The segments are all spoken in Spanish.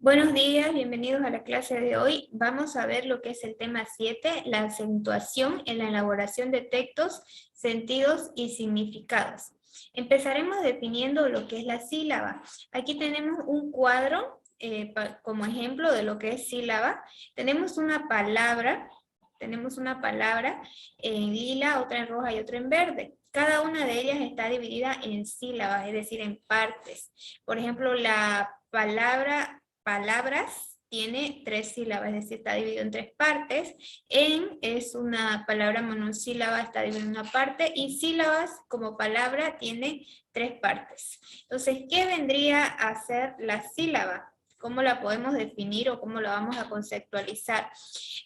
Buenos días, bienvenidos a la clase de hoy. Vamos a ver lo que es el tema 7, la acentuación en la elaboración de textos, sentidos y significados. Empezaremos definiendo lo que es la sílaba. Aquí tenemos un cuadro como ejemplo de lo que es sílaba. Tenemos una palabra en lila, otra en roja y otra en verde. Cada una de ellas está dividida en sílabas, es decir, en partes. Por ejemplo, la palabra palabras tiene 3 sílabas, es decir, está dividido en 3 partes. En es una palabra monosílaba, está dividido en una parte, y sílabas como palabra tiene 3 partes. Entonces, ¿qué vendría a ser la sílaba? ¿Cómo la podemos definir o cómo la vamos a conceptualizar?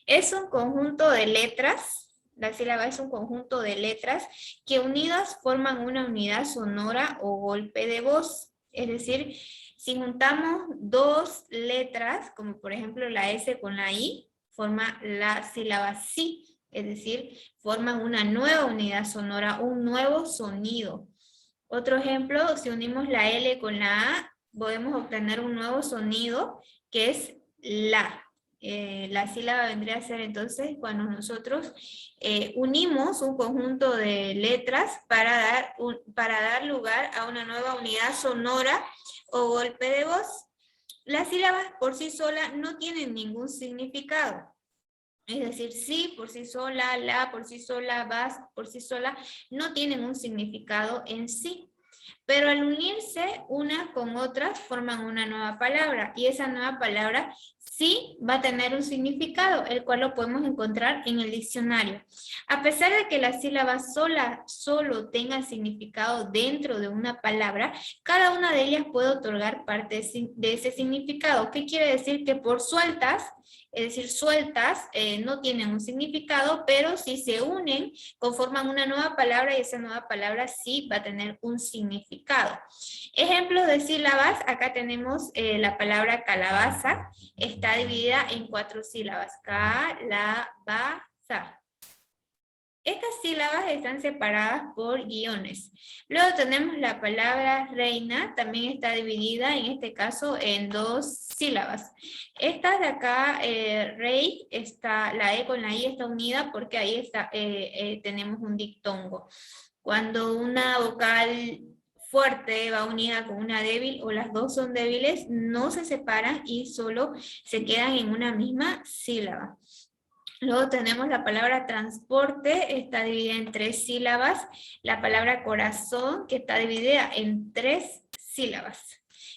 Es un conjunto de letras. La sílaba es un conjunto de letras que unidas forman una unidad sonora o golpe de voz. Es decir, si juntamos dos letras, como por ejemplo la S con la I, forma la sílaba sí, es decir, forman una nueva unidad sonora, un nuevo sonido. Otro ejemplo, si unimos la L con la A, podemos obtener un nuevo sonido que es la. La sílaba vendría a ser entonces cuando nosotros unimos un conjunto de letras para dar lugar a una nueva unidad sonora o golpe de voz. Las sílabas por sí solas no tienen ningún significado. Es decir, sí por sí sola, la por sí sola, vas por sí sola, no tienen un significado en sí. Pero al unirse unas con otras forman una nueva palabra, y esa nueva palabra sí va a tener un significado, el cual lo podemos encontrar en el diccionario. A pesar de que la sílaba solo tenga significado dentro de una palabra, cada una de ellas puede otorgar parte de ese significado. ¿Qué quiere decir? Que por sueltas, es decir, sueltas, no tienen un significado, pero si se unen, conforman una nueva palabra, y esa nueva palabra sí va a tener un significado. Ejemplos de sílabas, acá tenemos la palabra calabaza, está dividida en 4 sílabas, calabaza. Estas sílabas están separadas por guiones. Luego tenemos la palabra reina, también está dividida en este caso en 2 sílabas. Esta de acá, rey, la E con la I está unida porque ahí está, tenemos un dictongo. Cuando una vocal fuerte va unida con una débil o las dos son débiles, no se separan y solo se quedan en una misma sílaba. Luego tenemos la palabra transporte, está dividida en 3 sílabas. La palabra corazón, que está dividida en 3 sílabas.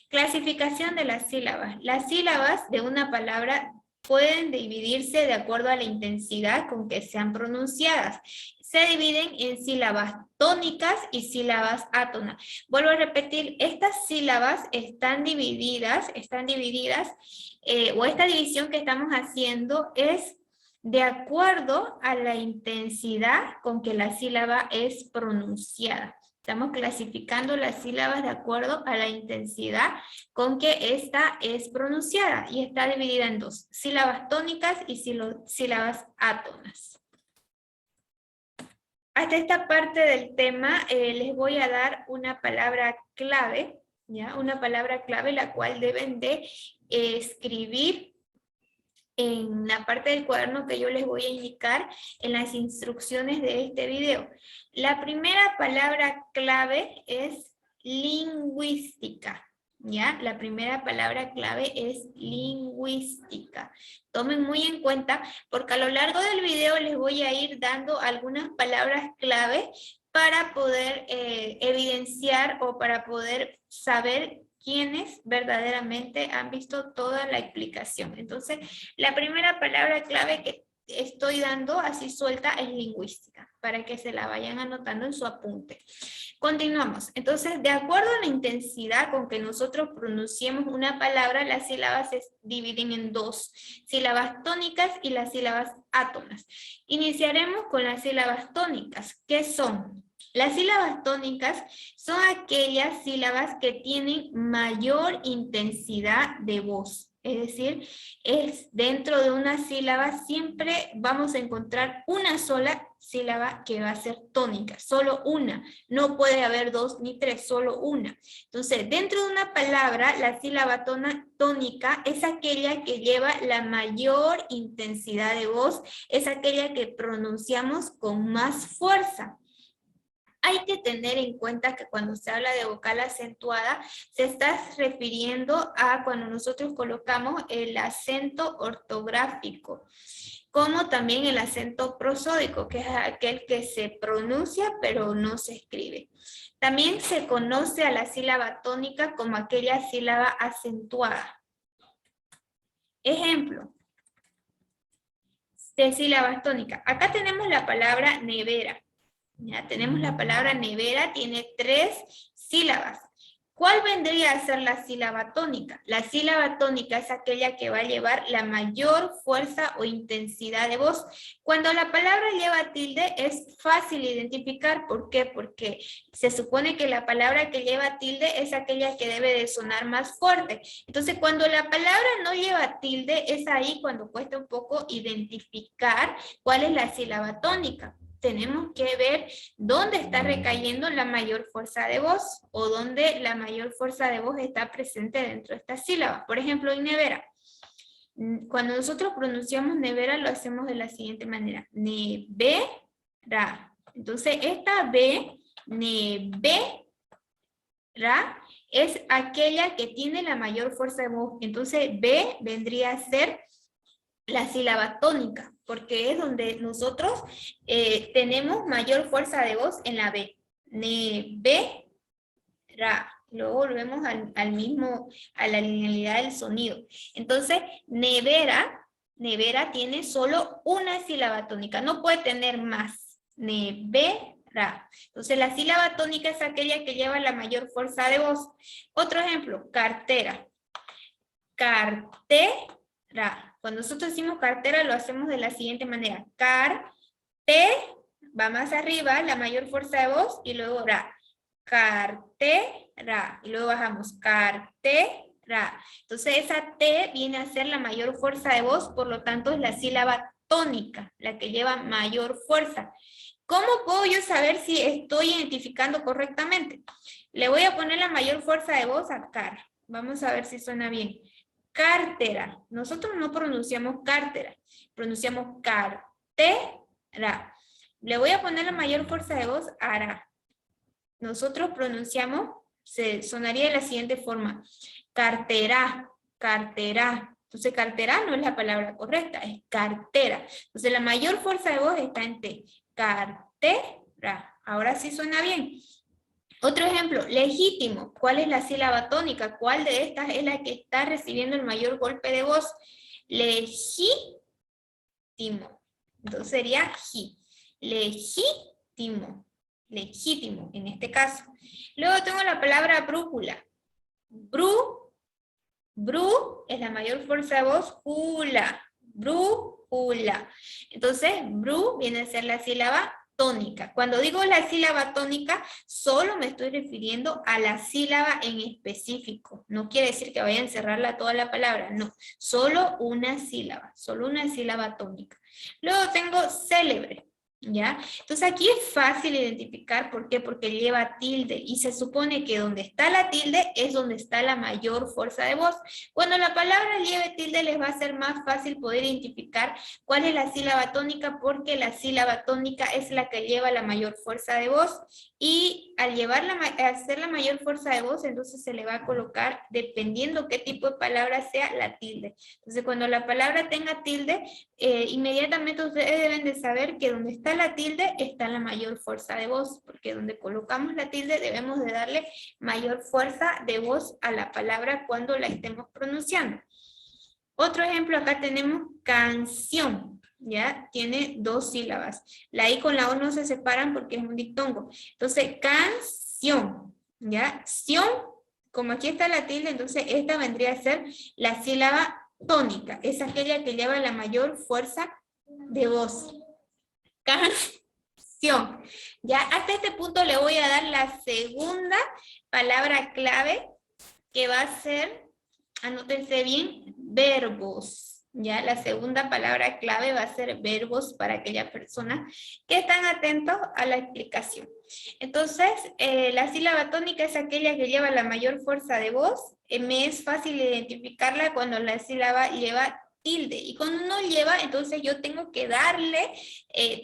Clasificación de las sílabas. Las sílabas de una palabra pueden dividirse de acuerdo a la intensidad con que sean pronunciadas. Se dividen en sílabas tónicas y sílabas átonas. Vuelvo a repetir, estas sílabas están divididas, o esta división que estamos haciendo es de acuerdo a la intensidad con que la sílaba es pronunciada. Estamos clasificando las sílabas de acuerdo a la intensidad con que esta es pronunciada, y está dividida en 2, sílabas tónicas y sílabas átonas. Hasta esta parte del tema les voy a dar una palabra clave, ¿ya? Una palabra clave la cual deben de escribir en la parte del cuaderno que yo les voy a indicar en las instrucciones de este video. La primera palabra clave es lingüística, ¿ya? La primera palabra clave es lingüística. Tomen muy en cuenta, porque a lo largo del video les voy a ir dando algunas palabras clave para poder evidenciar o para poder saber quiénes verdaderamente han visto toda la explicación. Entonces, la primera palabra clave que estoy dando así suelta es lingüística, para que se la vayan anotando en su apunte. Continuamos. Entonces, de acuerdo a la intensidad con que nosotros pronunciemos una palabra, las sílabas se dividen en 2, sílabas tónicas y las sílabas átonas. Iniciaremos con las sílabas tónicas. ¿Qué son? Las sílabas tónicas son aquellas sílabas que tienen mayor intensidad de voz. Es decir, dentro de una sílaba siempre vamos a encontrar una sola sílaba que va a ser tónica, solo una. No puede haber dos ni tres, solo una. Entonces, dentro de una palabra, la sílaba tónica es aquella que lleva la mayor intensidad de voz, es aquella que pronunciamos con más fuerza. Hay que tener en cuenta que cuando se habla de vocal acentuada, se está refiriendo a cuando nosotros colocamos el acento ortográfico, como también el acento prosódico, que es aquel que se pronuncia pero no se escribe. También se conoce a la sílaba tónica como aquella sílaba acentuada. Ejemplo de sílabas tónicas. Acá tenemos la palabra nevera. Ya tenemos la palabra nevera, tiene 3 sílabas. ¿Cuál vendría a ser la sílaba tónica? La sílaba tónica es aquella que va a llevar la mayor fuerza o intensidad de voz. Cuando la palabra lleva tilde es fácil identificar. ¿Por qué? Porque se supone que la palabra que lleva tilde es aquella que debe de sonar más fuerte. Entonces, cuando la palabra no lleva tilde, es ahí cuando cuesta un poco identificar cuál es la sílaba tónica. Tenemos que ver dónde está recayendo la mayor fuerza de voz o dónde la mayor fuerza de voz está presente dentro de esta sílaba. Por ejemplo, en nevera. Cuando nosotros pronunciamos nevera lo hacemos de la siguiente manera. Nevera. Entonces, esta B, nevera, es aquella que tiene la mayor fuerza de voz. Entonces, B vendría a ser la sílaba tónica, porque es donde nosotros tenemos mayor fuerza de voz en la B. Nevera. Luego volvemos al mismo, a la linealidad del sonido. Entonces, nevera tiene solo una sílaba tónica, no puede tener más. Nevera. Entonces, la sílaba tónica es aquella que lleva la mayor fuerza de voz. Otro ejemplo, cartera. Cartera. Cuando nosotros decimos cartera lo hacemos de la siguiente manera. Va más arriba, la mayor fuerza de voz, y luego ra. Cartera. Y luego bajamos. Cartera. Entonces esa T viene a ser la mayor fuerza de voz, por lo tanto es la sílaba tónica, la que lleva mayor fuerza. ¿Cómo puedo yo saber si estoy identificando correctamente? Le voy a poner la mayor fuerza de voz a car. Vamos a ver si suena bien. Cartera. Nosotros no pronunciamos cartera, pronunciamos cartera. Le voy a poner la mayor fuerza de voz a ra. Nosotros pronunciamos, sonaría de la siguiente forma. Cartera, cartera. Entonces cartera no es la palabra correcta, es cartera. Entonces la mayor fuerza de voz está en T. Cartera. Ahora sí suena bien. Otro ejemplo, legítimo. ¿Cuál es la sílaba tónica? ¿Cuál de estas es la que está recibiendo el mayor golpe de voz? Legítimo. Entonces sería ji. Legítimo. Legítimo, en este caso. Luego tengo la palabra brújula. Bru es la mayor fuerza de voz. Jula. Brújula. Entonces, bru viene a ser la sílaba tónica. Cuando digo la sílaba tónica, solo me estoy refiriendo a la sílaba en específico. No quiere decir que vaya a encerrarla toda la palabra, no. Solo una sílaba tónica. Luego tengo célebre, ¿ya? Entonces aquí es fácil identificar, ¿por qué? Porque lleva tilde, y se supone que donde está la tilde es donde está la mayor fuerza de voz. Cuando la palabra lleve tilde les va a ser más fácil poder identificar cuál es la sílaba tónica, porque la sílaba tónica es la que lleva la mayor fuerza de voz, y al hacer la mayor fuerza de voz, entonces se le va a colocar, dependiendo qué tipo de palabra sea, la tilde. Entonces cuando la palabra tenga tilde, inmediatamente ustedes deben de saber que donde está la tilde está la mayor fuerza de voz, porque donde colocamos la tilde debemos de darle mayor fuerza de voz a la palabra cuando la estemos pronunciando. Otro ejemplo, acá tenemos canción, ¿ya? Tiene 2 sílabas. La I con la O no se separan porque es un diptongo. Entonces, canción, ¿ya? Sion, como aquí está la tilde, entonces esta vendría a ser la sílaba tónica. Es aquella que lleva la mayor fuerza de voz. Canción. Ya hasta este punto le voy a dar la segunda palabra clave, que va a ser, anótense bien, verbos. Ya, la segunda palabra clave va a ser verbos para aquellas personas que están atentos a la explicación. Entonces, la sílaba tónica es aquella que lleva la mayor fuerza de voz. Me es fácil identificarla cuando la sílaba lleva tilde. Y cuando no lleva, entonces yo tengo que darle,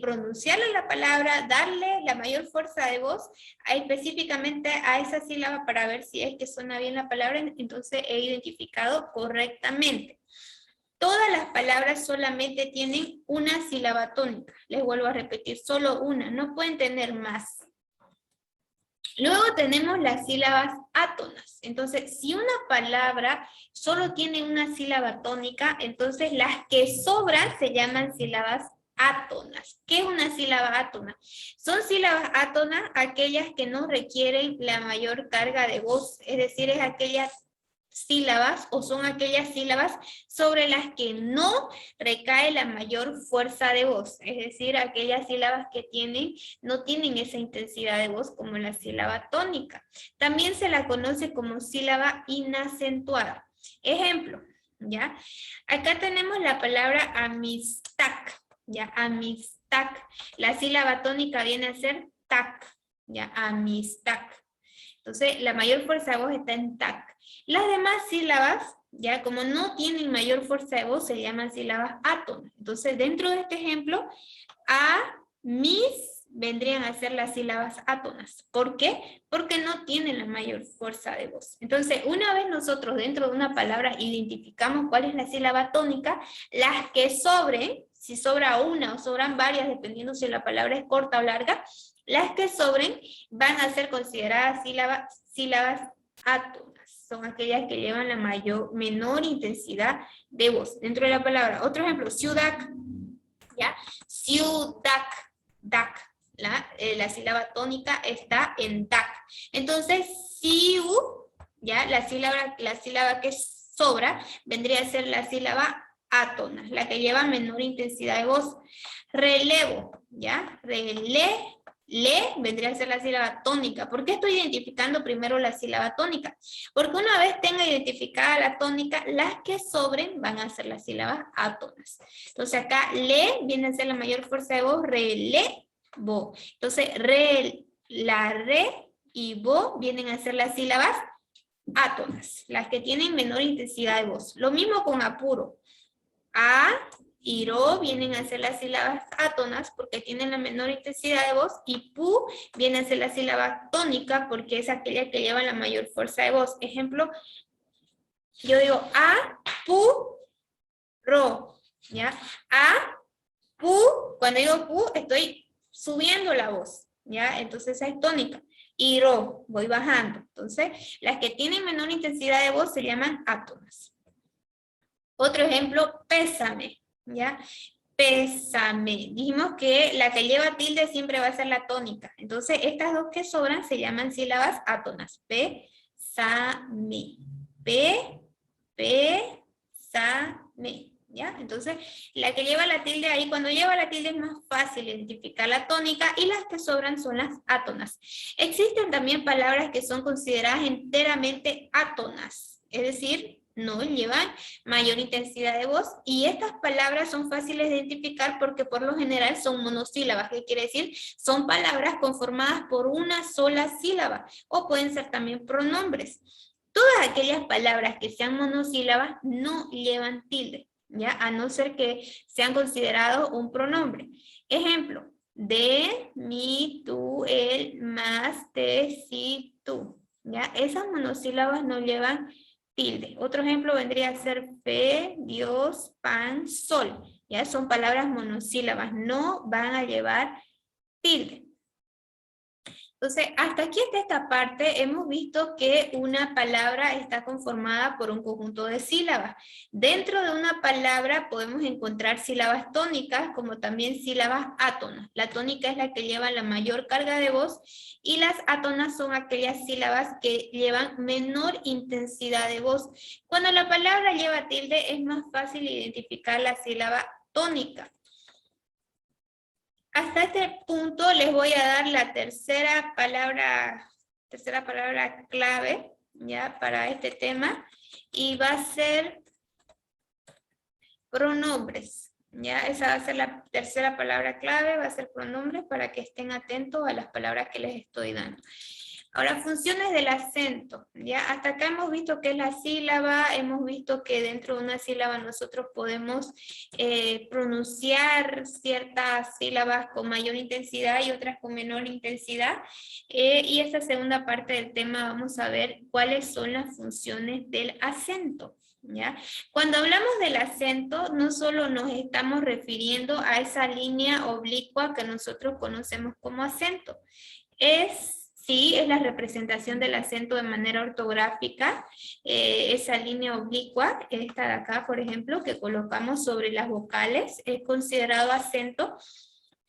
pronunciarle la palabra, darle la mayor fuerza de voz específicamente a esa sílaba para ver si es que suena bien la palabra. Entonces he identificado correctamente. Todas las palabras solamente tienen una sílaba tónica. Les vuelvo a repetir, solo una, no pueden tener más. Luego tenemos las sílabas átonas. Entonces, si una palabra solo tiene una sílaba tónica, entonces las que sobran se llaman sílabas átonas. ¿Qué es una sílaba átona? Son sílabas átonas aquellas que no requieren la mayor carga de voz, es decir, es aquellas sílabas o son aquellas sílabas sobre las que no recae la mayor fuerza de voz, es decir, aquellas sílabas que no tienen esa intensidad de voz como la sílaba tónica. También se la conoce como sílaba inacentuada. Ejemplo, ¿ya? Acá tenemos la palabra amistad, ¿ya? Amistad. La sílaba tónica viene a ser tac, ¿ya? Amistad. Entonces, la mayor fuerza de voz está en tac. Las demás sílabas, ya como no tienen mayor fuerza de voz, se llaman sílabas átonas. Entonces, dentro de este ejemplo, a, mis, vendrían a ser las sílabas átonas. ¿Por qué? Porque no tienen la mayor fuerza de voz. Entonces, una vez nosotros dentro de una palabra identificamos cuál es la sílaba tónica, las que sobren, si sobra una o sobran varias, dependiendo si la palabra es corta o larga, las que sobren van a ser consideradas sílabas átonas. Son aquellas que llevan la menor intensidad de voz dentro de la palabra. Otro ejemplo, ciudad, ¿ya? Ciudad, dac. La sílaba tónica está en dac. Entonces, siu, ¿ya? La sílaba que sobra vendría a ser la sílaba átona, la que lleva menor intensidad de voz. Relevo, ¿ya? Le vendría a ser la sílaba tónica. ¿Por qué estoy identificando primero la sílaba tónica? Porque una vez tenga identificada la tónica, las que sobren van a ser las sílabas átonas. Entonces acá le viene a ser la mayor fuerza de voz, relevo. Entonces la re y vo vienen a ser las sílabas átonas, las que tienen menor intensidad de voz. Lo mismo con apuro. A y ro vienen a ser las sílabas átonas porque tienen la menor intensidad de voz, y pu viene a ser la sílaba tónica porque es aquella que lleva la mayor fuerza de voz. Ejemplo, yo digo a, pu, ro, ¿ya? A, pu, cuando digo pu estoy subiendo la voz, ¿ya? Entonces esa es tónica. Y ro, voy bajando. Entonces, las que tienen menor intensidad de voz se llaman átonas. Otro ejemplo, pésame, ¿ya? Pésame. Dijimos que la que lleva tilde siempre va a ser la tónica. Entonces, estas dos que sobran se llaman sílabas átonas. Pésame. Pésame. ¿Ya? Entonces, la que lleva la tilde ahí, cuando lleva la tilde es más fácil identificar la tónica, y las que sobran son las átonas. Existen también palabras que son consideradas enteramente átonas, es decir, no llevan mayor intensidad de voz, y estas palabras son fáciles de identificar porque por lo general son monosílabas. ¿Qué quiere decir? Son palabras conformadas por una sola sílaba, o pueden ser también pronombres. Todas aquellas palabras que sean monosílabas no llevan tilde, ¿ya? A no ser que sean considerados un pronombre. Ejemplo, de, mi, tú, él, más, te, si, tú, ¿ya? Esas monosílabas no llevan tilde. Otro ejemplo vendría a ser fe, Dios, pan, sol. ¿Ya? Son palabras monosílabas, no van a llevar tilde. Entonces, hasta aquí, hasta esta parte, hemos visto que una palabra está conformada por un conjunto de sílabas. Dentro de una palabra podemos encontrar sílabas tónicas, como también sílabas átonas. La tónica es la que lleva la mayor carga de voz, y las átonas son aquellas sílabas que llevan menor intensidad de voz. Cuando la palabra lleva tilde, es más fácil identificar la sílaba tónica. Hasta este punto les voy a dar la tercera palabra clave, ¿ya? Para este tema, y va a ser Pronombres. Ya, esa va a ser la tercera palabra clave, va a ser pronombres para que estén atentos a las palabras que les estoy dando. Ahora, funciones del acento, ¿ya? Hasta acá hemos visto que es la sílaba, hemos visto que dentro de una sílaba nosotros podemos pronunciar ciertas sílabas con mayor intensidad y otras con menor intensidad. Y esta segunda parte del tema vamos a ver cuáles son las funciones del acento. ¿Ya? Cuando hablamos del acento, no solo nos estamos refiriendo a esa línea oblicua que nosotros conocemos como acento. Sí, es la representación del acento de manera ortográfica, esa línea oblicua, esta de acá, por ejemplo, que colocamos sobre las vocales, es considerado acento,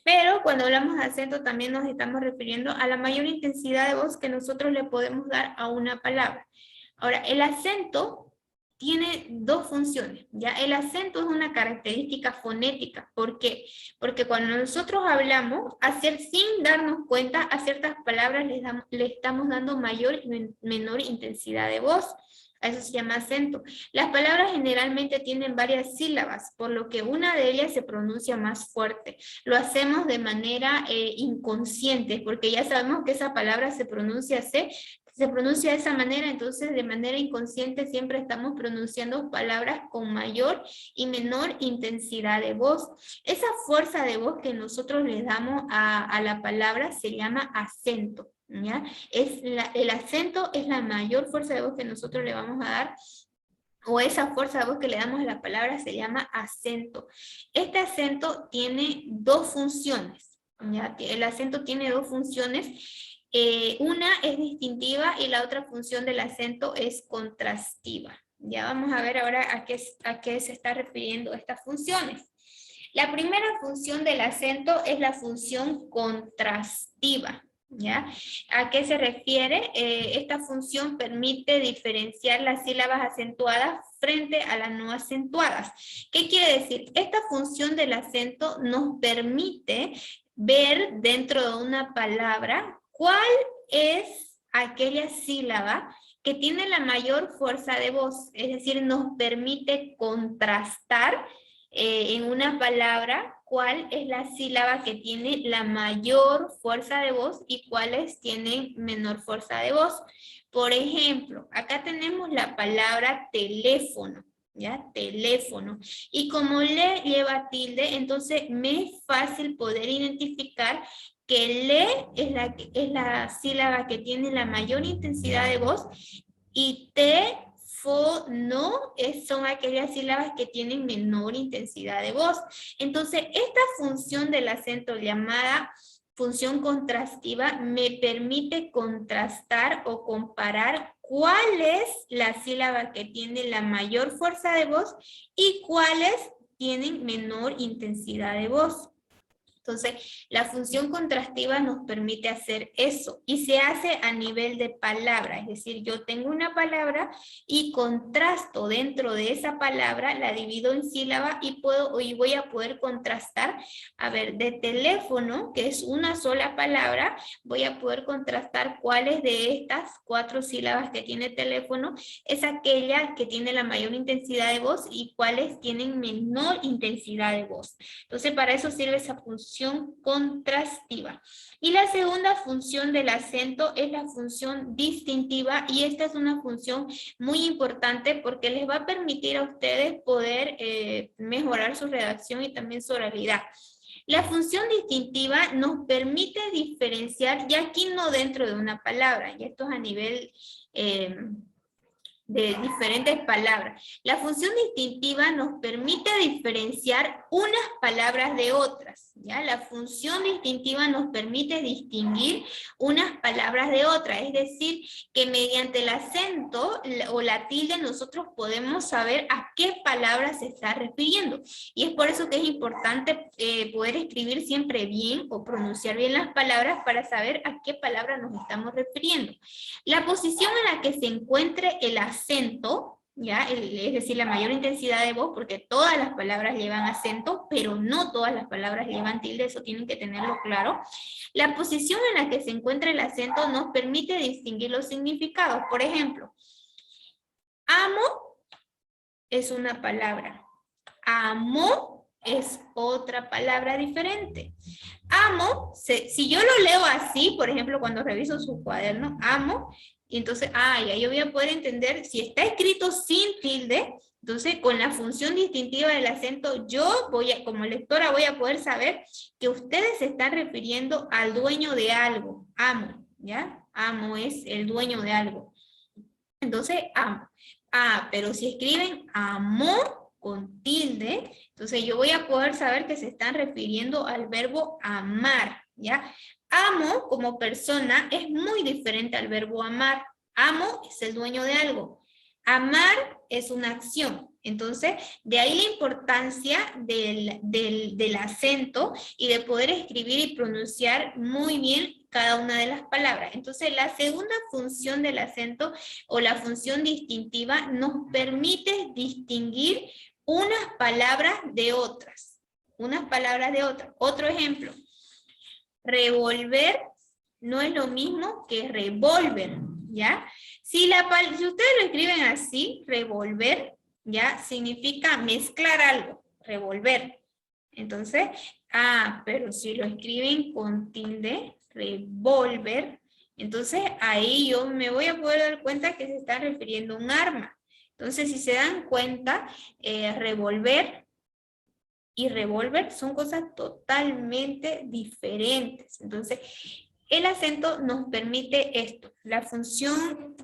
pero cuando hablamos de acento también nos estamos refiriendo a la mayor intensidad de voz que nosotros le podemos dar a una palabra. Ahora, el acento tiene dos funciones, ¿ya? El acento es una característica fonética. ¿Por qué? Porque cuando nosotros hablamos, sin darnos cuenta, a ciertas palabras le estamos dando mayor y menor intensidad de voz. A eso se llama acento. Las palabras generalmente tienen varias sílabas, por lo que una de ellas se pronuncia más fuerte. Lo hacemos de manera inconsciente, porque ya sabemos que esa palabra se pronuncia de esa manera, entonces de manera inconsciente siempre estamos pronunciando palabras con mayor y menor intensidad de voz. Esa fuerza de voz que nosotros le damos a la palabra se llama acento, ¿ya? El acento es la mayor fuerza de voz que nosotros le vamos a dar, o esa fuerza de voz que le damos a la palabra se llama acento. Este acento tiene dos funciones, ¿ya? El acento tiene dos funciones. Una es distintiva y la otra función del acento es contrastiva. Ya vamos a ver ahora a qué se está refiriendo estas funciones. La primera función del acento es la función contrastiva. ¿Ya? ¿A qué se refiere? Esta función permite diferenciar las sílabas acentuadas frente a las no acentuadas. ¿Qué quiere decir? Esta función del acento nos permite ver dentro de una palabra cuál es aquella sílaba que tiene la mayor fuerza de voz, es decir, nos permite contrastar en una palabra cuál es la sílaba que tiene la mayor fuerza de voz y cuáles tienen menor fuerza de voz. Por ejemplo, acá tenemos la palabra teléfono. ¿Ya? Teléfono. Y como le lleva tilde, entonces me es fácil poder identificar que le es la sílaba que tiene la mayor intensidad de voz y no son aquellas sílabas que tienen menor intensidad de voz. Entonces, esta función del acento llamada función contrastiva me permite contrastar o comparar cuál es la sílaba que tiene la mayor fuerza de voz y cuáles tienen menor intensidad de voz. Entonces, la función contrastiva nos permite hacer eso y se hace a nivel de palabra, es decir, yo tengo una palabra y contrasto dentro de esa palabra, la divido en sílaba y voy a poder contrastar, a ver, de teléfono, que es una sola palabra, voy a poder contrastar cuáles de estas 4 sílabas que tiene teléfono es aquella que tiene la mayor intensidad de voz y cuáles tienen menor intensidad de voz. Entonces, para eso sirve esa función contrastiva. Y la segunda función del acento es la función distintiva y esta es una función muy importante porque les va a permitir a ustedes poder mejorar su redacción y también su oralidad. La función distintiva nos permite diferenciar, ya aquí no dentro de una palabra, y esto es a nivel de diferentes palabras. La función distintiva nos permite diferenciar unas palabras de otras, ¿ya? La función distintiva nos permite distinguir unas palabras de otras, es decir, que mediante el acento o la tilde nosotros podemos saber a qué palabra se está refiriendo. Y es por eso que es importante poder escribir siempre bien o pronunciar bien las palabras para saber a qué palabra nos estamos refiriendo. La posición en la que se encuentre el acento, ¿ya? Es decir, la mayor intensidad de voz, porque todas las palabras llevan acento, pero no todas las palabras llevan tilde, eso tienen que tenerlo claro. La posición en la que se encuentra el acento nos permite distinguir los significados. Por ejemplo, amo es una palabra, amo es otra palabra diferente. Amo, si yo lo leo así, por ejemplo, cuando reviso su cuaderno, amo, y entonces, ya yo voy a poder entender, si está escrito sin tilde, entonces con la función distintiva del acento, yo como lectora voy a poder saber que ustedes se están refiriendo al dueño de algo, amo, ¿ya? Amo es el dueño de algo. Entonces, amo. Pero si escriben amor con tilde, entonces yo voy a poder saber que se están refiriendo al verbo amar, ¿ya? Amo como persona es muy diferente al verbo amar. Amo es el dueño de algo. Amar es una acción. Entonces, de ahí la importancia del acento y de poder escribir y pronunciar muy bien cada una de las palabras. Entonces, la segunda función del acento o la función distintiva nos permite distinguir unas palabras de otras. Unas palabras de otras. Otro ejemplo. Revolver no es lo mismo que revólver, ¿ya? Si ustedes lo escriben así, revolver, ¿ya? Significa mezclar algo, revolver. Entonces, pero si lo escriben con tilde, revólver, entonces ahí yo me voy a poder dar cuenta que se está refiriendo a un arma. Entonces, si se dan cuenta, revolver y revólver son cosas totalmente diferentes. Entonces, el acento nos permite esto. La función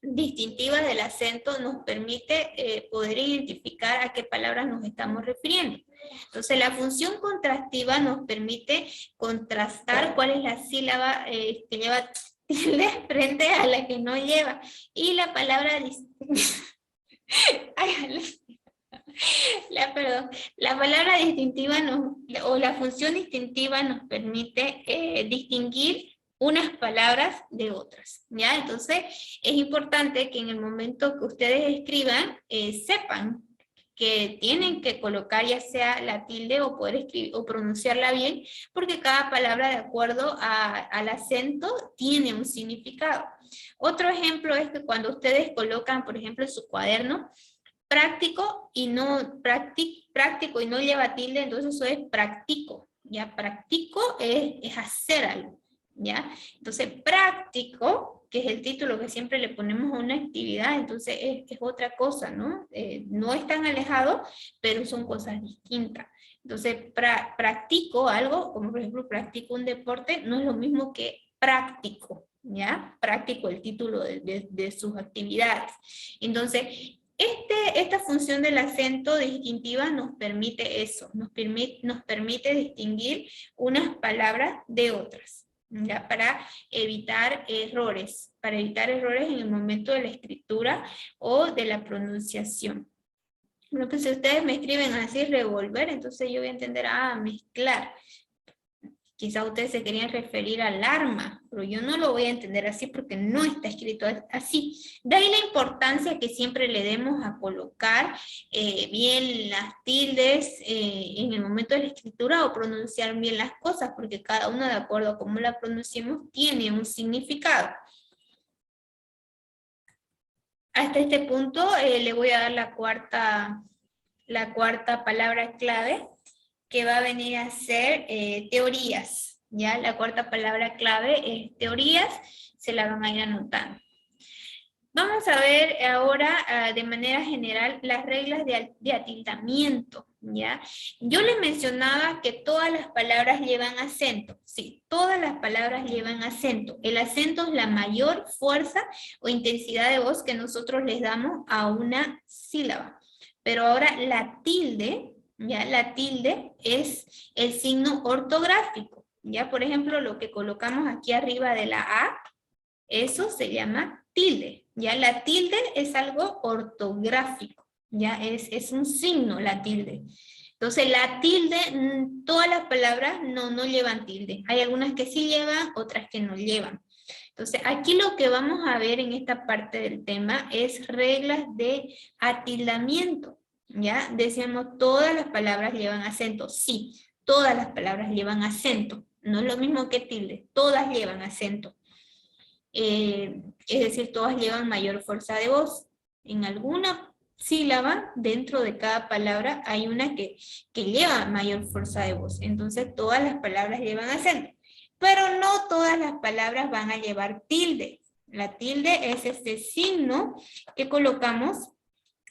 distintiva del acento nos permite poder identificar a qué palabras nos estamos refiriendo. Entonces, la función contrastiva nos permite contrastar cuál es la sílaba que lleva tilde frente a la que no lleva. Y la palabra... La palabra distintiva o la función distintiva nos permite distinguir unas palabras de otras, ¿ya? Entonces, es importante que en el momento que ustedes escriban, sepan que tienen que colocar ya sea la tilde o poder escribir o pronunciarla bien, porque cada palabra de acuerdo al acento tiene un significado. Otro ejemplo es que cuando ustedes colocan, por ejemplo, en su cuaderno, práctico y no lleva tilde, entonces eso es practico, ¿ya? Practico es hacer algo, ¿ya? Entonces práctico, que es el título que siempre le ponemos a una actividad, entonces es otra cosa, ¿no? No es tan alejado, pero son cosas distintas. Entonces practico algo, como por ejemplo practico un deporte, no es lo mismo que práctico, ¿ya? Práctico el título de sus actividades. Entonces, esta función del acento distintiva nos permite eso, nos permite distinguir unas palabras de otras, ¿ya? Para evitar errores en el momento de la escritura o de la pronunciación. Bueno, pues si ustedes me escriben así, revolver, entonces yo voy a entender, mezclar. Quizá ustedes se querían referir al arma, pero yo no lo voy a entender así porque no está escrito así. De ahí la importancia que siempre le demos a colocar bien las tildes en el momento de la escritura o pronunciar bien las cosas, porque cada una de acuerdo a cómo la pronunciemos tiene un significado. Hasta este punto le voy a dar la cuarta palabra clave, que va a venir a ser teorías, ¿ya? La cuarta palabra clave es teorías, se la van a ir anotando. Vamos a ver ahora de manera general las reglas de atildamiento, ¿ya? Yo les mencionaba que todas las palabras llevan acento, sí, todas las palabras llevan acento. El acento es la mayor fuerza o intensidad de voz que nosotros les damos a una sílaba. Pero ahora la tilde, ¿ya? La tilde es el signo ortográfico, ¿ya? Por ejemplo, lo que colocamos aquí arriba de la A, eso se llama tilde, ¿ya? La tilde es algo ortográfico, ¿ya? Es un signo la tilde. Entonces la tilde, todas las palabras no llevan tilde. Hay algunas que sí llevan, otras que no llevan. Entonces aquí lo que vamos a ver en esta parte del tema es reglas de atildamiento. ¿Ya? Decíamos, todas las palabras llevan acento. Sí, todas las palabras llevan acento. No es lo mismo que tilde, todas llevan acento. Es decir, todas llevan mayor fuerza de voz. En alguna sílaba dentro de cada palabra hay una que lleva mayor fuerza de voz. Entonces todas las palabras llevan acento. Pero no todas las palabras van a llevar tilde. La tilde es este signo que colocamos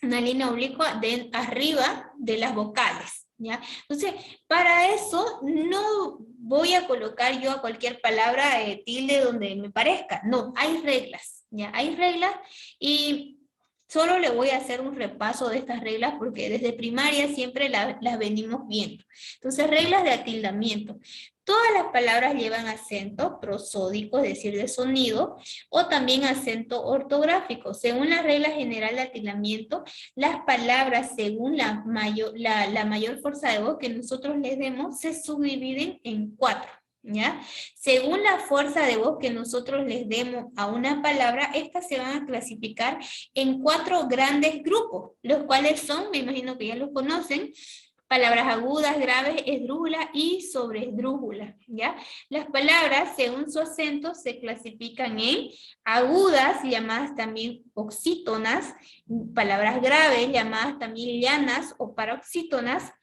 una línea oblicua arriba de las vocales, ¿ya? Entonces, para eso no voy a colocar yo a cualquier palabra tilde donde me parezca. No, hay reglas, ¿ya? Hay reglas y solo le voy a hacer un repaso de estas reglas porque desde primaria siempre las venimos viendo. Entonces, reglas de atildamiento. Todas las palabras llevan acento prosódico, es decir, de sonido, o también acento ortográfico. Según la regla general de atildamiento, las palabras según la mayor fuerza de voz que nosotros les demos se subdividen en 4. ¿Ya? Según la fuerza de voz que nosotros les demos a una palabra, estas se van a clasificar en 4 grandes grupos, los cuales son, me imagino que ya los conocen, palabras agudas, graves, esdrújulas y sobreesdrújulas, ¿ya? Las palabras, según su acento, se clasifican en agudas, llamadas también oxítonas, palabras graves, llamadas también llanas o paroxítonas,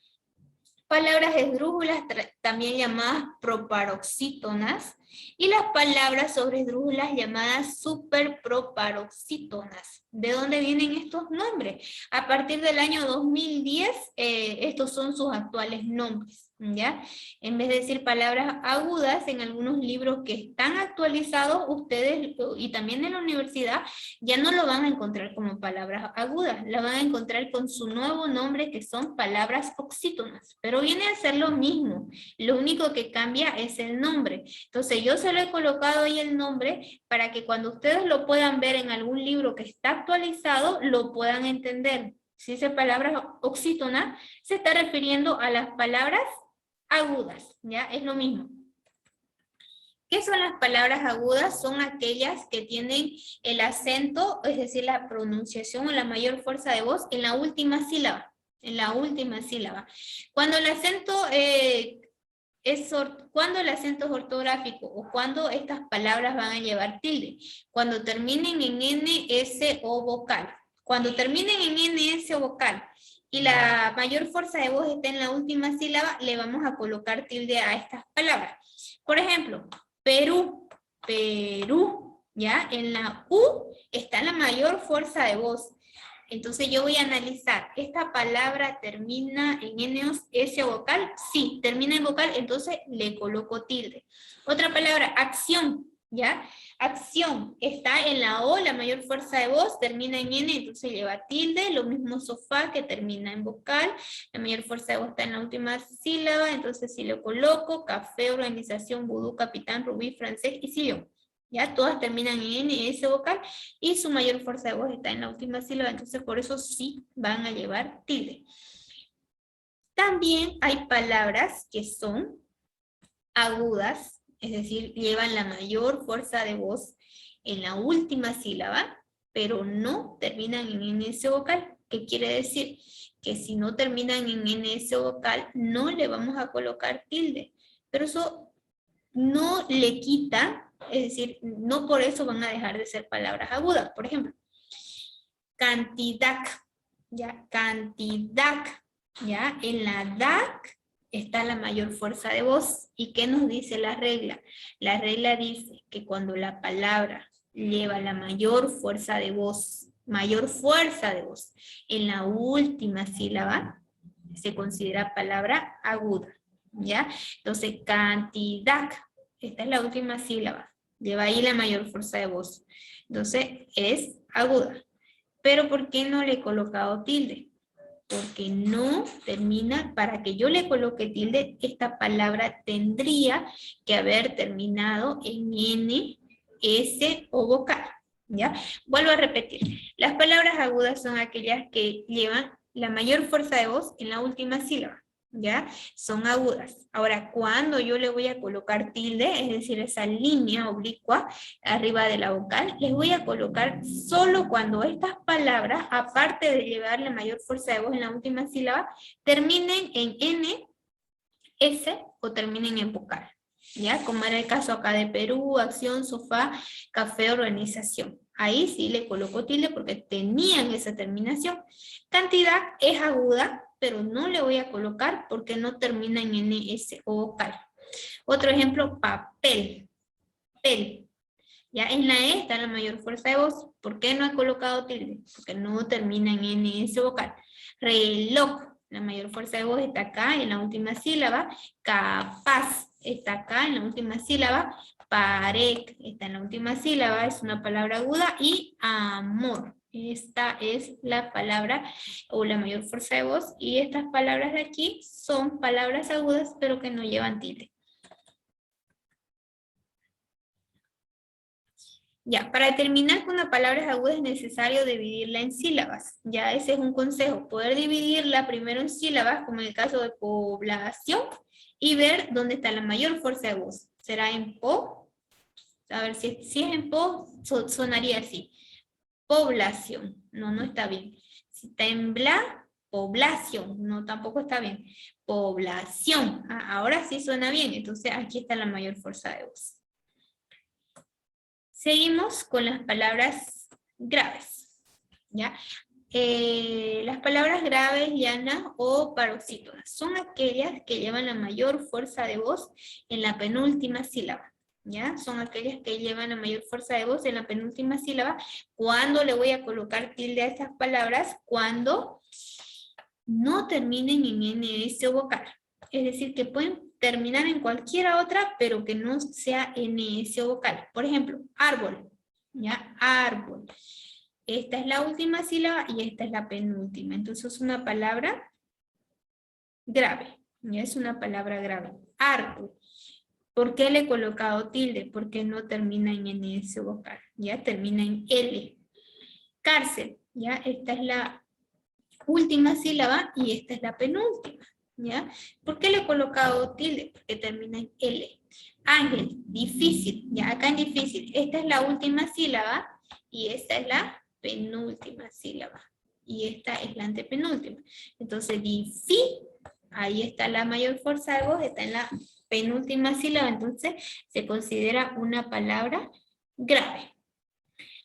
palabras esdrújulas, también llamadas proparoxítonas, y las palabras sobreesdrújulas llamadas superproparoxítonas. ¿De dónde vienen estos nombres? A partir del año 2010, estos son sus actuales nombres, ¿ya? En vez de decir palabras agudas, en algunos libros que están actualizados, ustedes, y también en la universidad, ya no lo van a encontrar como palabras agudas, la van a encontrar con su nuevo nombre, que son palabras oxítonas, pero viene a ser lo mismo, lo único que cambia es el nombre. Entonces yo se lo he colocado ahí el nombre para que cuando ustedes lo puedan ver en algún libro que está actualizado, lo puedan entender. Si dice palabras oxítonas, se está refiriendo a las palabras agudas, ¿ya? Es lo mismo. ¿Qué son las palabras agudas? Son aquellas que tienen el acento, es decir, la pronunciación o la mayor fuerza de voz en la última sílaba. En la última sílaba. Cuando el acento cuando el acento es ortográfico o cuando estas palabras van a llevar tilde. Cuando terminen en N, S o vocal. Cuando terminen en N, S o vocal y la mayor fuerza de voz está en la última sílaba, le vamos a colocar tilde a estas palabras. Por ejemplo, Perú, Perú, ¿ya? En la U está la mayor fuerza de voz. Entonces yo voy a analizar, ¿esta palabra termina en N, S o vocal? Sí, termina en vocal, entonces le coloco tilde. Otra palabra, acción, ¿ya? Acción, está en la O, la mayor fuerza de voz, termina en N, entonces lleva tilde. Lo mismo sofá, que termina en vocal, la mayor fuerza de voz está en la última sílaba, entonces si lo coloco, café, organización, vudú, capitán, rubí, francés y sillón. ¿Ya? Todas terminan en N, S vocal, y su mayor fuerza de voz está en la última sílaba, entonces por eso sí van a llevar tilde. También hay palabras que son agudas, es decir, llevan la mayor fuerza de voz en la última sílaba, pero no terminan en N, S vocal. ¿Qué quiere decir? Que si no terminan en N, S vocal, no le vamos a colocar tilde, pero eso no le quita, es decir, no por eso van a dejar de ser palabras agudas. Por ejemplo, cantidad, ¿ya? Cantidad, ¿ya? En la DAC está la mayor fuerza de voz. ¿Y qué nos dice la regla? La regla dice que cuando la palabra lleva la mayor fuerza de voz en la última sílaba, se considera palabra aguda, ¿ya? Entonces, cantidad, esta es la última sílaba, lleva ahí la mayor fuerza de voz. Entonces, es aguda. Pero ¿por qué no le he colocado tilde? Porque no termina, para que yo le coloque tilde, esta palabra tendría que haber terminado en N, S o vocal, ¿ya? Vuelvo a repetir, las palabras agudas son aquellas que llevan la mayor fuerza de voz en la última sílaba, ¿ya? Son agudas. Ahora, cuando yo le voy a colocar tilde, es decir, esa línea oblicua arriba de la vocal, les voy a colocar solo cuando estas palabras, aparte de llevar la mayor fuerza de voz en la última sílaba, terminen en N, S o terminen en vocal. ¿ya? Como era el caso acá de Perú, acción, sofá, café, organización. Ahí sí le coloco tilde porque tenían esa terminación. Cantidad es aguda, pero no le voy a colocar porque no termina en NS o vocal. Otro ejemplo, papel, pel. Ya en la E está la mayor fuerza de voz. ¿Por qué no he colocado tilde? Porque no termina en NS vocal. Reloj, la mayor fuerza de voz está acá en la última sílaba. Capaz está acá en la última sílaba. Pared está en la última sílaba, es una palabra aguda. Y amor, esta es la palabra o la mayor fuerza de voz. Y estas palabras de aquí son palabras agudas, pero que no llevan tilde. Ya, para terminar con las palabras agudas es necesario dividirla en sílabas. Ya, ese es un consejo, poder dividirla primero en sílabas, como en el caso de población, y ver dónde está la mayor fuerza de voz. ¿Será en po? A ver, si es en po, sonaría así. Población. No, no está bien. Si está en bla, población. No, tampoco está bien. Población. Ah, ahora sí suena bien. Entonces aquí está la mayor fuerza de voz. Seguimos con las palabras graves, ¿ya? Las palabras graves, llanas o paroxítonas son aquellas que llevan la mayor fuerza de voz en la penúltima sílaba, ¿ya? Son aquellas que llevan la mayor fuerza de voz en la penúltima sílaba. ¿Cuándo le voy a colocar tilde a estas palabras? Cuando no terminen en NS o vocal. Es decir, que pueden terminar en cualquiera otra, pero que no sea NS o vocal. Por ejemplo, árbol, ¿ya? Árbol. Esta es la última sílaba y esta es la penúltima. Entonces es una palabra grave, ¿ya? Es una palabra grave. Árbol. ¿Por qué le he colocado tilde? Porque no termina en NS o vocal, ¿ya? Termina en L. Cárcel, ¿ya? Esta es la última sílaba y esta es la penúltima, ¿ya? ¿Por qué le he colocado tilde? Porque termina en L. Ángel, difícil, ya acá en difícil, esta es la última sílaba y esta es la penúltima sílaba y esta es la antepenúltima. Entonces, ahí está la mayor fuerza de voz, está en la penúltima sílaba, entonces se considera una palabra grave.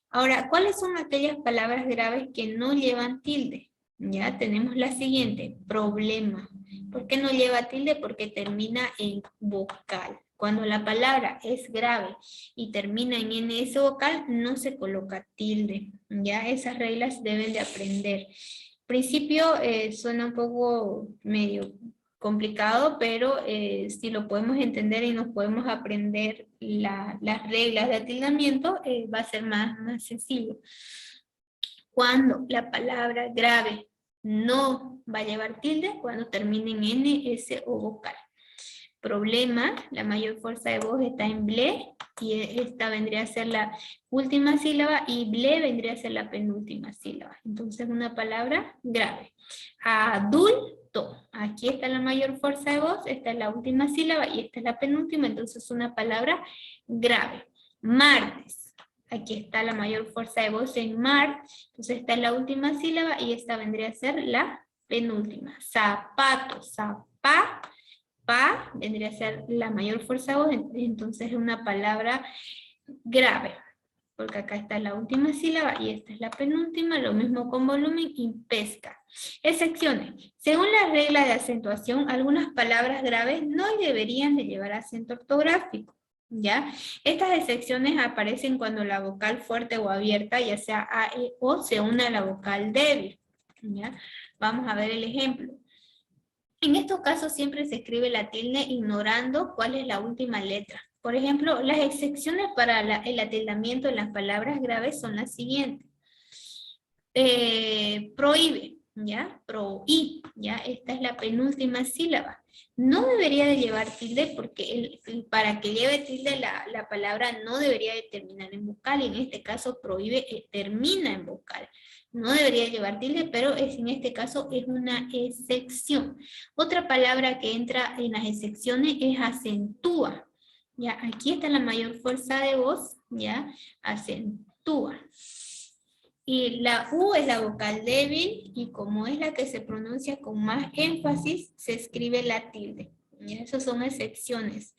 Ahora, ¿cuáles son aquellas palabras graves que no llevan tilde? Ya tenemos la siguiente, problema. ¿Por qué no lleva tilde? Porque termina en vocal. Cuando la palabra es grave y termina en NS vocal, no se coloca tilde. Ya esas reglas deben de aprender. Al principio suena un poco medio complicado, pero si lo podemos entender y nos podemos aprender las reglas de atildamiento, va a ser más sencillo. Cuando la palabra grave no va a llevar tilde, cuando termine en N, S o vocal. Problema, la mayor fuerza de voz está en ble, y esta vendría a ser la última sílaba, y ble vendría a ser la penúltima sílaba. Entonces una palabra grave. Adulto, aquí está la mayor fuerza de voz, esta es la última sílaba, y esta es la penúltima, entonces una palabra grave. Martes, aquí está la mayor fuerza de voz en mar, entonces esta es la última sílaba, y esta vendría a ser la penúltima. Zapato, pa vendría a ser la mayor fuerza de voz, entonces es una palabra grave, porque acá está la última sílaba y esta es la penúltima, lo mismo con volumen y pesca. Excepciones. Según la regla de acentuación, algunas palabras graves no deberían de llevar acento ortográfico, ¿ya? Estas excepciones aparecen cuando la vocal fuerte o abierta, ya sea A, E, O, se une a la vocal débil, ¿ya? Vamos a ver el ejemplo. En estos casos siempre se escribe la tilde ignorando cuál es la última letra. Por ejemplo, las excepciones para el atildamiento en las palabras graves son las siguientes. Prohíbe, ¿ya? Prohí, ¿ya? Esta es la penúltima sílaba. No debería de llevar tilde porque para que lleve tilde la palabra no debería de terminar en vocal, y en este caso prohíbe termina en vocal. No debería llevar tilde, pero en este caso es una excepción. Otra palabra que entra en las excepciones es acentúa. Ya, aquí está la mayor fuerza de voz, ya, acentúa. Y la U es la vocal débil, y como es la que se pronuncia con más énfasis, se escribe la tilde. ¿Ya? Esas son excepciones.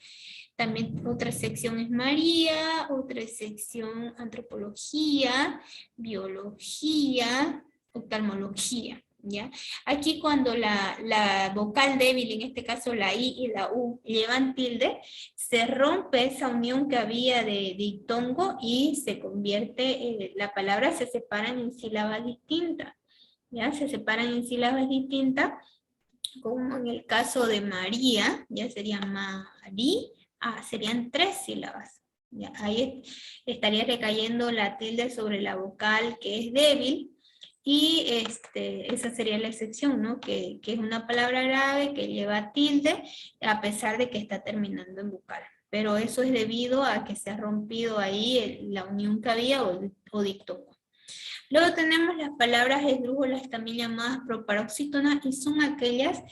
También otra sección es María, otra sección antropología, biología, oftalmología. ¿Ya? Aquí cuando la vocal débil, en este caso la I y la U, llevan tilde, se rompe esa unión que había de diptongo y se convierte, la palabra se separan en sílabas distintas. ¿Ya? Se separan en sílabas distintas, como en el caso de María, ya sería Mari, serían 3 sílabas. ¿Ya? Ahí estaría recayendo la tilde sobre la vocal que es débil, y esa sería la excepción, ¿no? Que es una palabra grave que lleva tilde a pesar de que está terminando en vocal. Pero eso es debido a que se ha rompido ahí la unión que había o dictongo. Luego tenemos las palabras esdrújulas, también llamadas proparoxítonas, y son aquellas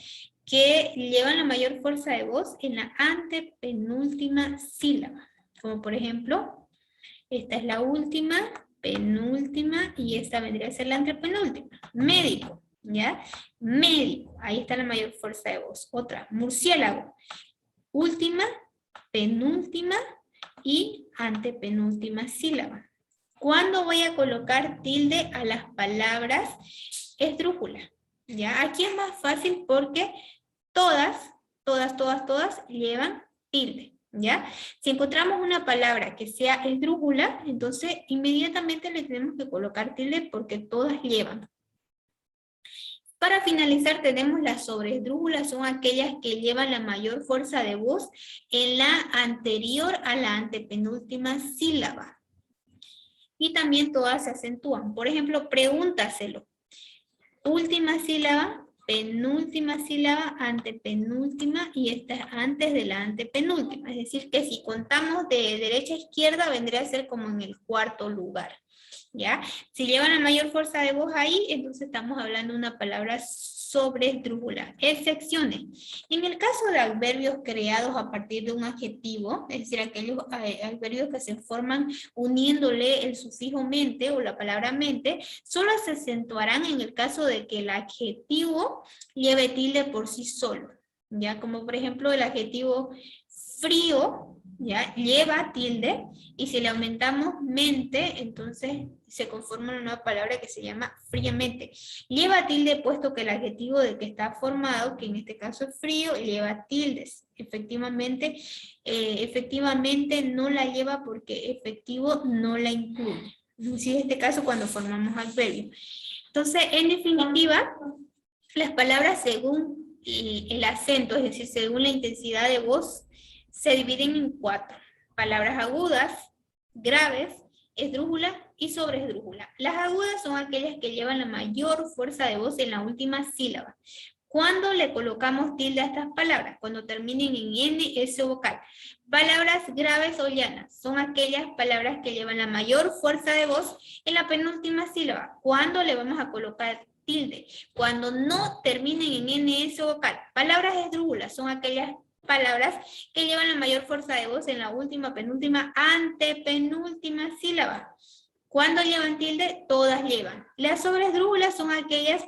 que llevan la mayor fuerza de voz en la antepenúltima sílaba. Como por ejemplo, esta es la última, penúltima, y esta vendría a ser la antepenúltima. Médico, ¿ya? Médico, ahí está la mayor fuerza de voz. Otra, murciélago, última, penúltima y antepenúltima sílaba. ¿Cuándo voy a colocar tilde a las palabras esdrújulas? ¿Ya? Aquí es más fácil porque todas llevan tilde. ¿Ya? Si encontramos una palabra que sea esdrújula, entonces inmediatamente le tenemos que colocar tilde porque todas llevan. Para finalizar tenemos las sobreesdrújulas, son aquellas que llevan la mayor fuerza de voz en la anterior a la antepenúltima sílaba. Y también todas se acentúan. Por ejemplo, pregúntaselo. Última sílaba, penúltima sílaba, antepenúltima, y esta es antes de la antepenúltima. Es decir, que si contamos de derecha a izquierda, vendría a ser como en el cuarto lugar. ¿Ya? Si llevan la mayor fuerza de voz ahí, entonces estamos hablando de una palabra sobreesdrújula. Excepciones. En el caso de adverbios creados a partir de un adjetivo, es decir, aquellos adverbios que se forman uniéndole el sufijo mente o la palabra mente, solo se acentuarán en el caso de que el adjetivo lleve tilde por sí solo. ¿Ya? Como por ejemplo el adjetivo frío, ¿ya? Lleva tilde, y si le aumentamos mente, entonces se conforma una nueva palabra que se llama fríamente. Lleva tilde puesto que el adjetivo del que está formado, que en este caso es frío, lleva tildes. Efectivamente no la lleva porque efectivo no la incluye. Así en este caso cuando formamos adverbio. Entonces, en definitiva, las palabras según el acento, es decir, según la intensidad de voz, se dividen en 4. Palabras agudas, graves, esdrújulas y sobreesdrújulas. Las agudas son aquellas que llevan la mayor fuerza de voz en la última sílaba. ¿Cuándo le colocamos tilde a estas palabras? Cuando terminen en N, S o vocal. Palabras graves o llanas son aquellas palabras que llevan la mayor fuerza de voz en la penúltima sílaba. ¿Cuándo le vamos a colocar tilde? Cuando no terminen en N, S o vocal. Palabras esdrújulas son aquellas palabras que llevan la mayor fuerza de voz en la última, penúltima, antepenúltima sílaba. ¿Cuándo llevan tilde? Todas llevan. Las sobreesdrújulas son aquellas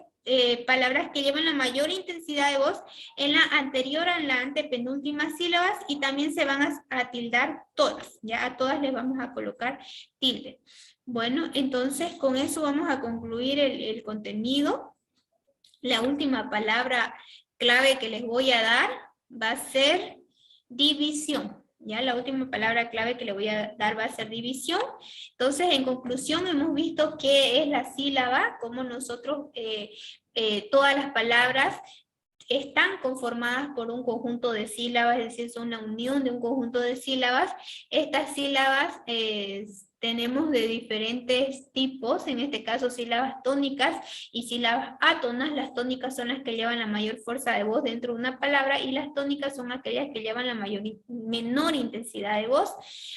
palabras que llevan la mayor intensidad de voz en la anterior a la antepenúltima sílabas, y también se van a tildar todas. Ya a todas les vamos a colocar tilde. Bueno, entonces con eso vamos a concluir el contenido. La última palabra clave que les voy a dar va a ser división. Ya la última palabra clave que le voy a dar va a ser división. Entonces, en conclusión, hemos visto qué es la sílaba, cómo nosotros, todas las palabras están conformadas por un conjunto de sílabas, es decir, son una unión de un conjunto de sílabas. Estas sílabas tenemos de diferentes tipos, en este caso sílabas tónicas y sílabas átonas. Las tónicas son las que llevan la mayor fuerza de voz dentro de una palabra, y las tónicas son aquellas que llevan la menor intensidad de voz.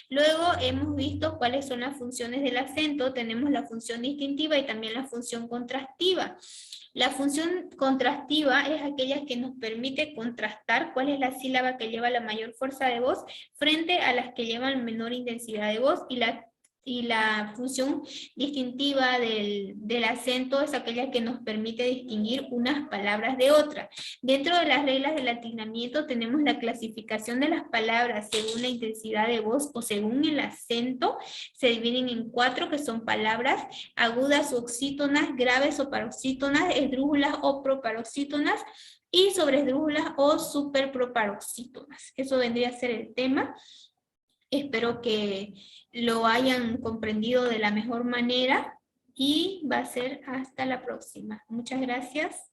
Luego hemos visto cuáles son las funciones del acento. Tenemos la función distintiva y también la función contrastiva. La función contrastiva es aquella que nos permite contrastar cuál es la sílaba que lleva la mayor fuerza de voz frente a las que llevan menor intensidad de voz, y la Y la función distintiva del acento es aquella que nos permite distinguir unas palabras de otras. Dentro de las reglas del atinamiento tenemos la clasificación de las palabras según la intensidad de voz o según el acento. Se dividen en 4, que son palabras agudas o oxítonas, graves o paroxítonas, esdrújulas o proparoxítonas, y sobreesdrújulas o superproparoxítonas. Eso vendría a ser el tema. Espero que lo hayan comprendido de la mejor manera y va a ser hasta la próxima. Muchas gracias.